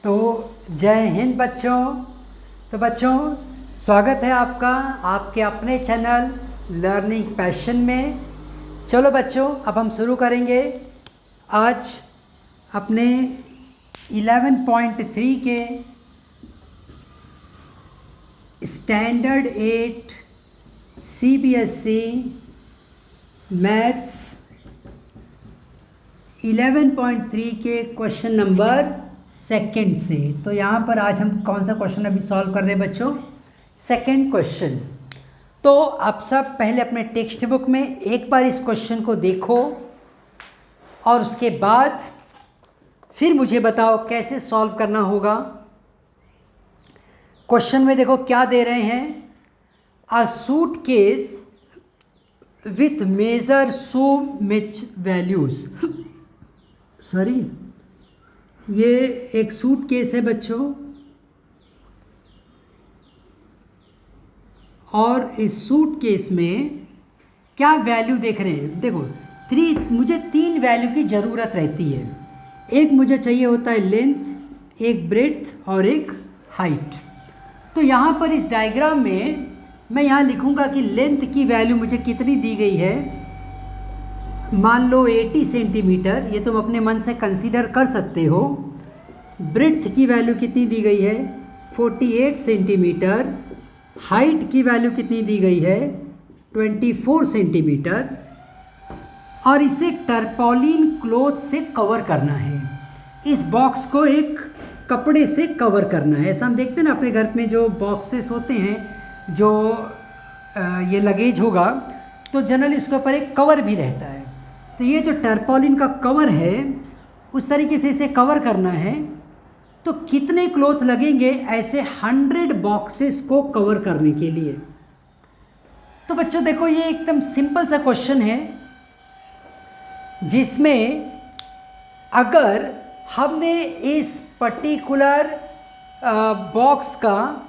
तो जय हिंद बच्चों। तो बच्चों, स्वागत है आपका आपके अपने चैनल लर्निंग पैशन में। चलो बच्चों, अब हम शुरू करेंगे आज अपने 11.3 के स्टैंडर्ड 8 CBSE मैथ्स 11.3 के क्वेश्चन नंबर सेकंड से। तो यहाँ पर आज हम कौन सा क्वेश्चन अभी सॉल्व कर रहे हैं बच्चों? Second question. तो आप सब पहले अपने टेक्स्ट बुक में एक बार इस क्वेश्चन को देखो और उसके बाद फिर मुझे बताओ कैसे सॉल्व करना होगा। क्वेश्चन में देखो क्या दे रहे हैं, a suitcase with major so much values. Sorry, ये एक सूटकेस है बच्चों और इस सूटकेस में क्या वैल्यू देख रहे हैं? देखो मुझे 3 वैल्यू की ज़रूरत रहती है। एक मुझे चाहिए होता है लेंथ, एक ब्रेड्थ और एक हाइट। तो यहाँ पर इस डायग्राम में मैं यहाँ लिखूँगा कि लेंथ की वैल्यू मुझे कितनी दी गई है। मान लो 80 सेंटीमीटर, ये तुम अपने मन से कंसीडर कर सकते हो। ब्रेड्थ की वैल्यू कितनी दी गई है? 48 सेंटीमीटर। हाइट की वैल्यू कितनी दी गई है? 24 सेंटीमीटर। और इसे टर्पॉलिन क्लॉथ से कवर करना है। इस बॉक्स को एक कपड़े से कवर करना है। ऐसा हम देखते हैं ना अपने घर में जो बॉक्सेस होते हैं, जो ये लगेज होगा तो जनरली उसके ऊपर एक कवर भी रहता है। तो ये जो टर्पॉलिन का कवर है उस तरीके से इसे कवर करना है। तो कितने क्लॉथ लगेंगे ऐसे 100 बॉक्सेस को कवर करने के लिए? तो बच्चों देखो, ये एकदम सिंपल सा क्वेश्चन है जिसमें अगर हमने इस पर्टिकुलर बॉक्स का,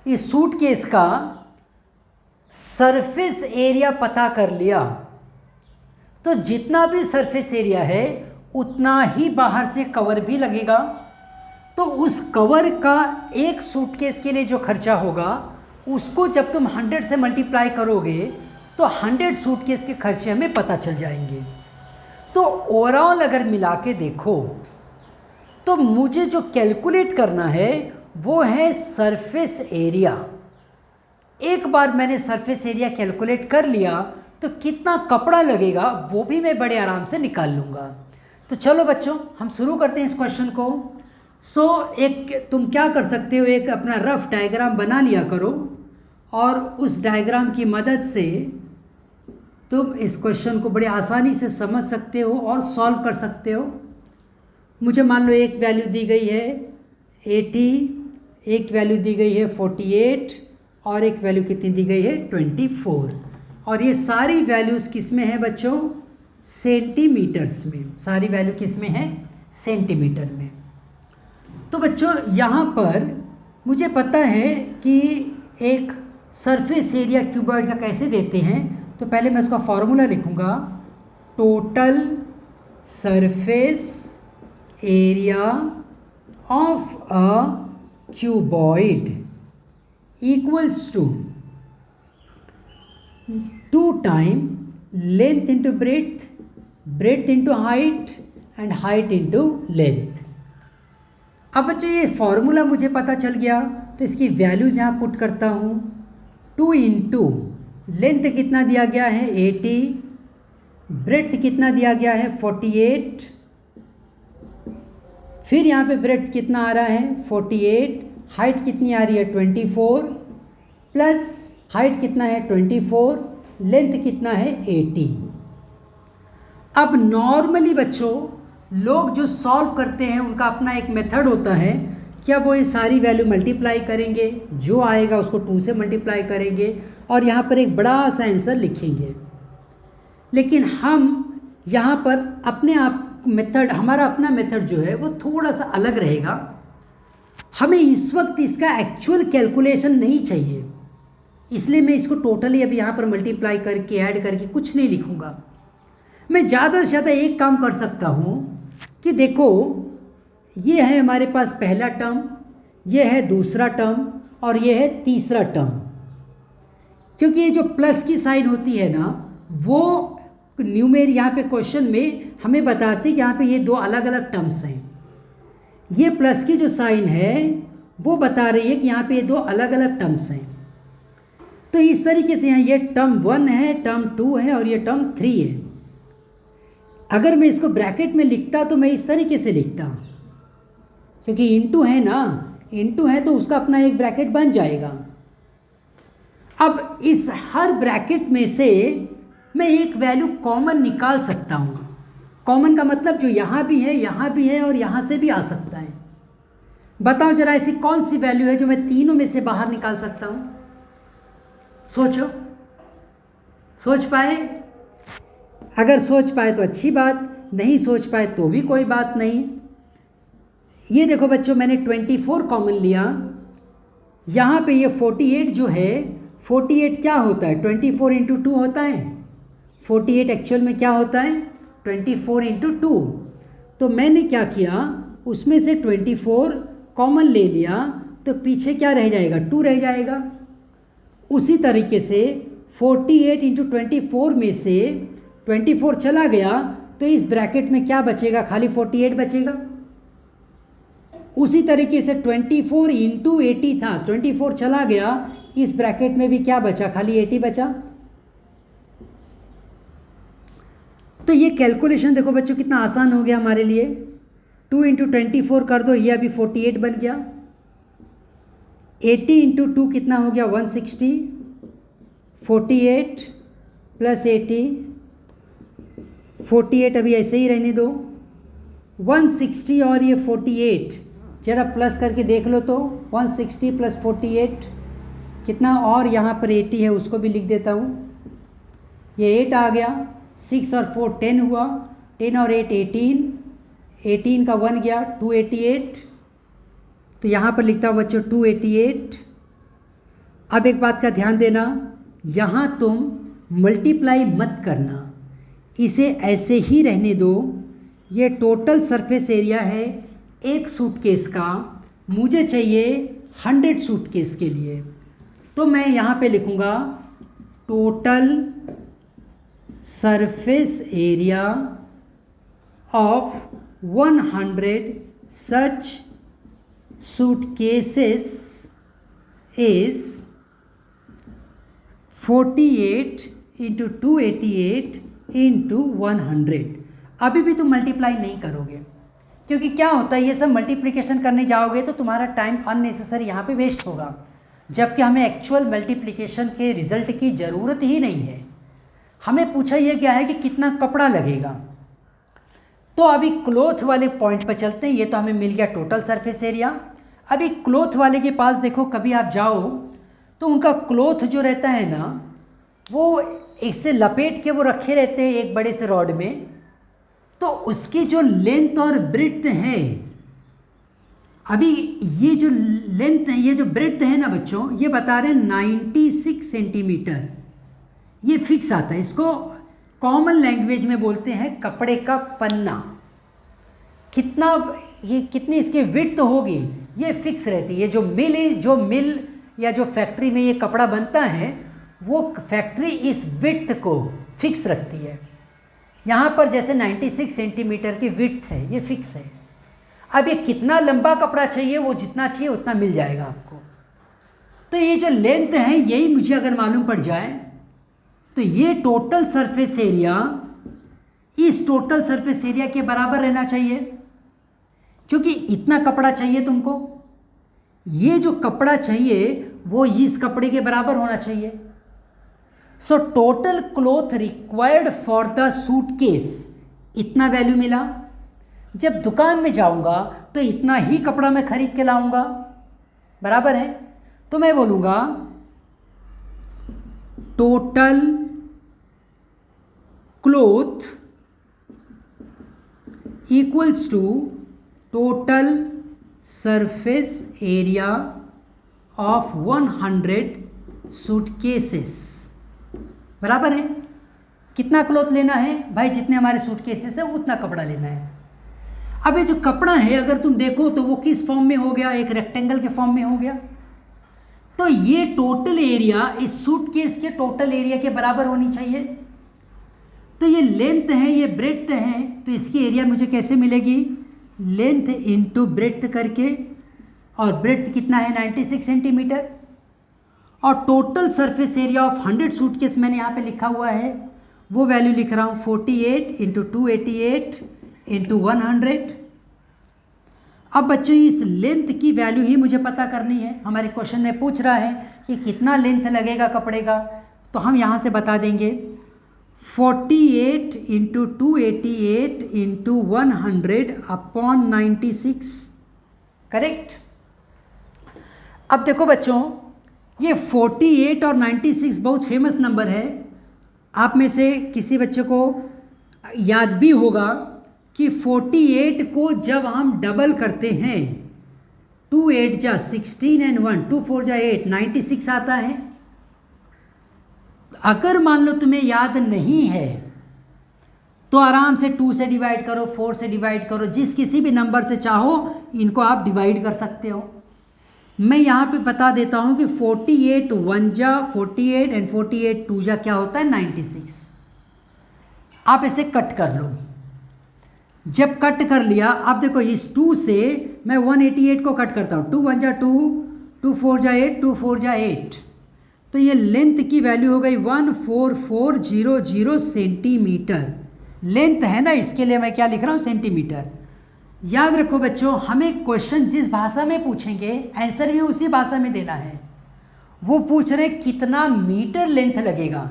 इस सूटकेस का सरफेस एरिया पता कर लिया तो जितना भी सरफेस एरिया है उतना ही बाहर से कवर भी लगेगा। तो उस कवर का एक सूटकेस के लिए जो खर्चा होगा उसको जब तुम 100 से मल्टीप्लाई करोगे तो 100 सूटकेस के खर्चे हमें पता चल जाएंगे। तो ओवरऑल अगर मिला के देखो तो मुझे जो कैलकुलेट करना है वो है सरफेस एरिया। एक बार मैंने सरफेस एरिया कैलकुलेट कर लिया तो कितना कपड़ा लगेगा वो भी मैं बड़े आराम से निकाल लूँगा। तो चलो बच्चों, हम शुरू करते हैं इस क्वेश्चन को। एक तुम क्या कर सकते हो, एक अपना रफ डायग्राम बना लिया करो और उस डायग्राम की मदद से तुम इस क्वेश्चन को बड़ी आसानी से समझ सकते हो और सॉल्व कर सकते हो। मुझे मान लो एक वैल्यू दी गई है 80, एक वैल्यू दी गई है 48 और एक वैल्यू कितनी दी गई है 24। और ये सारी वैल्यूज़ किस में है बच्चों? सेंटीमीटर्स में। सारी वैल्यू किस में है? सेंटीमीटर में। तो बच्चों यहाँ पर मुझे पता है कि एक सरफेस एरिया क्यूबॉइड का कैसे देते हैं। तो पहले मैं इसका फॉर्मूला लिखूँगा, total surface area of a cuboid equals to 2 time length into breadth, breadth into height and height into length. अब बच्चों ये फॉर्मूला मुझे पता चल गया तो इसकी वैल्यूज़ यहाँ पुट करता हूँ। 2 इंटू लेंथ कितना दिया गया है 80, ब्रेड्थ कितना दिया गया है 48, फिर यहाँ पे ब्रेड्थ कितना आ रहा है 48, हाइट कितनी आ रही है 24, प्लस हाइट कितना है 24, लेंथ कितना है 80। अब नॉर्मली बच्चों लोग जो सॉल्व करते हैं उनका अपना एक मेथड होता है। क्या वो ये सारी वैल्यू मल्टीप्लाई करेंगे, जो आएगा उसको 2 से मल्टीप्लाई करेंगे और यहाँ पर एक बड़ा सा आंसर लिखेंगे। लेकिन हम यहाँ पर अपने आप मेथड, हमारा अपना मेथड जो है वो थोड़ा सा अलग रहेगा। हमें इस वक्त इसका एक्चुअल कैलकुलेशन नहीं चाहिए, इसलिए मैं इसको टोटली अब यहाँ पर मल्टीप्लाई करके ऐड करके कुछ नहीं लिखूँगा। मैं ज़्यादा से ज़्यादा एक काम कर सकता हूँ कि देखो ये है हमारे पास पहला टर्म, ये है दूसरा टर्म और ये है तीसरा टर्म। क्योंकि ये जो प्लस की साइन होती है ना, वो न्यूमेर यहाँ पे क्वेश्चन में हमें बताती है कि यहाँ पे ये दो अलग अलग टर्म्स हैं। ये प्लस की जो साइन है वो बता रही है कि यहाँ पे ये दो अलग अलग टर्म्स हैं। तो इस तरीके से यहाँ ये टर्म 1 है, टर्म 2 है और ये टर्म 3 है। अगर मैं इसको ब्रैकेट में लिखता तो मैं इस तरीके से लिखता, क्योंकि इनटू है ना, इनटू है तो उसका अपना एक ब्रैकेट बन जाएगा। अब इस हर ब्रैकेट में से मैं एक वैल्यू कॉमन निकाल सकता हूँ। कॉमन का मतलब जो यहाँ भी है और यहाँ से भी आ सकता है। बताओ जरा ऐसी कौन सी वैल्यू है जो मैं तीनों में से बाहर निकाल सकता हूँ? सोचो, सोच पाए? अगर सोच पाए तो अच्छी बात, नहीं सोच पाए तो भी कोई बात नहीं। ये देखो बच्चों, मैंने 24 कॉमन लिया। यहाँ पे ये 48 जो है, 48 क्या होता है? 24 इंटू 2 होता है। 48 एक्चुअल में क्या होता है? 24 इंटू 2। तो मैंने क्या किया, उसमें से 24 कॉमन ले लिया, तो पीछे क्या रह जाएगा? 2 रह जाएगा। उसी तरीके से 48 इंटू 24 में से 24 चला गया तो इस ब्रैकेट में क्या बचेगा? खाली 48 बचेगा। उसी तरीके से 24 इंटू 80 था, 24 चला गया, इस ब्रैकेट में भी क्या बचा? खाली 80 बचा। तो ये कैलकुलेशन देखो बच्चों कितना आसान हो गया हमारे लिए। 2 इंटू 24 कर दो, ये अभी 48 बन गया। 80 इंटू 2 कितना हो गया? 160। 48 प्लस 80, 48 अभी ऐसे ही रहने दो। 160 और ये 48 जरा प्लस करके देख लो तो 160 प्लस 48 कितना, और यहाँ पर 80 है उसको भी लिख देता हूँ। ये 8 आ गया, 6 और 4 10 हुआ, 10 और 8 18, 18 का 1 गया 288। तो यहाँ पर लिखता हूँ बच्चों 288। अब एक बात का ध्यान देना, यहाँ तुम मल्टीप्लाई मत करना, इसे ऐसे ही रहने दो। ये टोटल सरफेस एरिया है एक सूटकेस का, मुझे चाहिए 100 सूटकेस के लिए। तो मैं यहाँ पे लिखूँगा total surface area of 100 such suitcases is 48 into 288 into 100। अभी भी तुम मल्टीप्लाई नहीं करोगे, क्योंकि क्या होता है ये सब मल्टीप्लिकेशन करने जाओगे तो तुम्हारा टाइम अननेसेसरी यहाँ पे वेस्ट होगा, जबकि हमें एक्चुअल मल्टीप्लिकेशन के रिजल्ट की ज़रूरत ही नहीं है। हमें पूछा ये क्या है कि कितना कपड़ा लगेगा। तो अभी क्लोथ वाले पॉइंट पर चलते हैं। ये तो हमें मिल गया टोटल सरफेस एरिया। अभी क्लोथ वाले के पास देखो, कभी आप जाओ तो उनका क्लोथ जो रहता है ना, वो इससे लपेट के वो रखे रहते हैं एक बड़े से रॉड में। तो उसकी जो लेंथ और ब्रेड्थ है, अभी ये जो लेंथ है, ये जो ब्रेड्थ है ना बच्चों, ये बता रहे हैं 96 सेंटीमीटर। ये फिक्स आता है, इसको कॉमन लैंग्वेज में बोलते हैं कपड़े का पन्ना। कितना, ये कितनी इसकी विड्थ होगी ये फिक्स रहती है। जो मिल या जो फैक्ट्री में ये कपड़ा बनता है, वो फैक्ट्री इस विड्थ को फिक्स रखती है। यहाँ पर जैसे 96 सेंटीमीटर की विड्थ है, ये फिक्स है। अब ये कितना लंबा कपड़ा चाहिए, वो जितना चाहिए उतना मिल जाएगा आपको। तो ये जो लेंथ है यही मुझे अगर मालूम पड़ जाए तो ये टोटल सरफेस एरिया इस टोटल सरफेस एरिया के बराबर रहना चाहिए, क्योंकि इतना कपड़ा चाहिए तुमको। ये जो कपड़ा चाहिए वो इस कपड़े के बराबर होना चाहिए। So total cloth required for the suitcase, इतना वैल्यू मिला। जब दुकान में जाऊंगा तो इतना ही कपड़ा मैं खरीद के लाऊंगा, बराबर है। तो मैं बोलूँगा total cloth equals to total surface area of 100 suitcases, बराबर है। कितना क्लॉथ लेना है भाई? जितने हमारे सूटकेसेस है उतना कपड़ा लेना है। अब ये जो कपड़ा है अगर तुम देखो तो वो किस फॉर्म में हो गया, एक रेक्टेंगल के फॉर्म में हो गया। तो ये टोटल एरिया इस सूटकेस के टोटल एरिया के बराबर होनी चाहिए। तो ये लेंथ है, ये ब्रेड्थ है, तो इसकी एरिया मुझे कैसे मिलेगी, लेंथ इंटू ब्रेड्थ करके, और ब्रेड्थ कितना है 96 सेंटीमीटर, और total surface area of 100 suitcase मैंने यहाँ पे लिखा हुआ है, वो वैल्यू लिख रहा हूँ 48 इंटू 288 इंटू 100। अब बच्चों इस लेंथ की वैल्यू ही मुझे पता करनी है। हमारे क्वेश्चन में पूछ रहा है कि कितना लेंथ लगेगा कपड़े का, तो हम यहाँ से बता देंगे 48 इंटू 288 इंटू 100 अपॉन 96, करेक्ट। अब देखो बच्चों ये 48 और 96 बहुत फेमस नंबर है। आप में से किसी बच्चे को याद भी होगा कि 48 को जब हम डबल करते हैं 2 8 जा 16 एंड 1 2 4 जा 8 96 आता है। अगर मान लो तुम्हें याद नहीं है तो आराम से 2 से डिवाइड करो, 4 से डिवाइड करो, जिस किसी भी नंबर से चाहो इनको आप डिवाइड कर सकते हो। मैं यहाँ पे बता देता हूँ कि 48 1 जा 48 एंड 48 2 जा क्या होता है 96। आप इसे कट कर लो। जब कट कर लिया, आप देखो इस 2 से मैं 188 को कट करता हूँ, 2 1 जा 2, 2 4 जा 8, 2 4 जा 8, तो ये लेंथ की वैल्यू हो गई 14400 सेंटीमीटर। लेंथ है ना, इसके लिए मैं क्या लिख रहा हूँ सेंटीमीटर। याद रखो बच्चों, हमें क्वेश्चन जिस भाषा में पूछेंगे आंसर भी उसी भाषा में देना है। वो पूछ रहे कितना मीटर लेंथ लगेगा।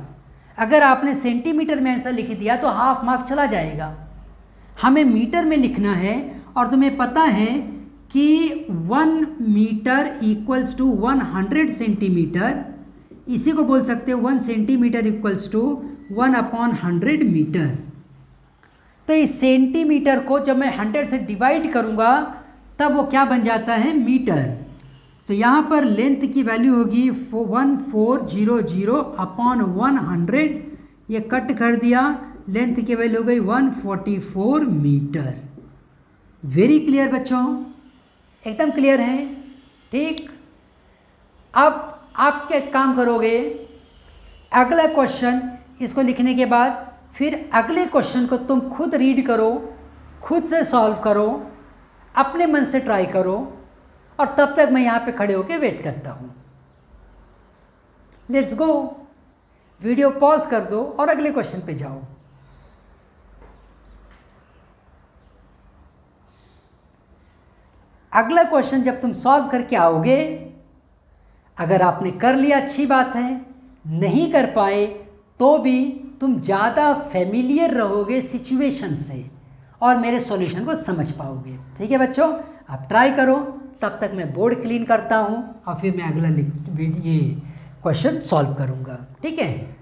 अगर आपने सेंटीमीटर में आंसर लिख दिया तो हाफ मार्क चला जाएगा। हमें मीटर में लिखना है, और तुम्हें पता है कि 1 मीटर इक्वल्स टू 100 सेंटीमीटर, इसी को बोल सकते हो 1 सेंटीमीटर इक्वल्स टू 1/100 मीटर। तो इस सेंटीमीटर को जब मैं 100 से डिवाइड करूंगा तब वो क्या बन जाता है, मीटर। तो यहाँ पर लेंथ की वैल्यू होगी 1400/100, ये कट कर दिया, लेंथ की वैल्यू हो गई 144 मीटर। वेरी क्लियर बच्चों, एकदम क्लियर है, ठीक। अब आप क्या काम करोगे, अगला क्वेश्चन इसको लिखने के बाद फिर अगले क्वेश्चन को तुम खुद रीड करो, खुद से सॉल्व करो, अपने मन से ट्राई करो, और तब तक मैं यहाँ पे खड़े होकर वेट करता हूँ। लेट्स गो, वीडियो पॉज कर दो और अगले क्वेश्चन पे जाओ। अगला क्वेश्चन जब तुम सॉल्व करके आओगे, अगर आपने कर लिया अच्छी बात है, नहीं कर पाए तो भी तुम ज़्यादा फेमिलियर रहोगे सिचुएशन से और मेरे सॉल्यूशन को समझ पाओगे। ठीक है बच्चों, आप ट्राई करो, तब तक मैं बोर्ड क्लीन करता हूँ और फिर मैं अगला ये क्वेश्चन सॉल्व करूँगा। ठीक है।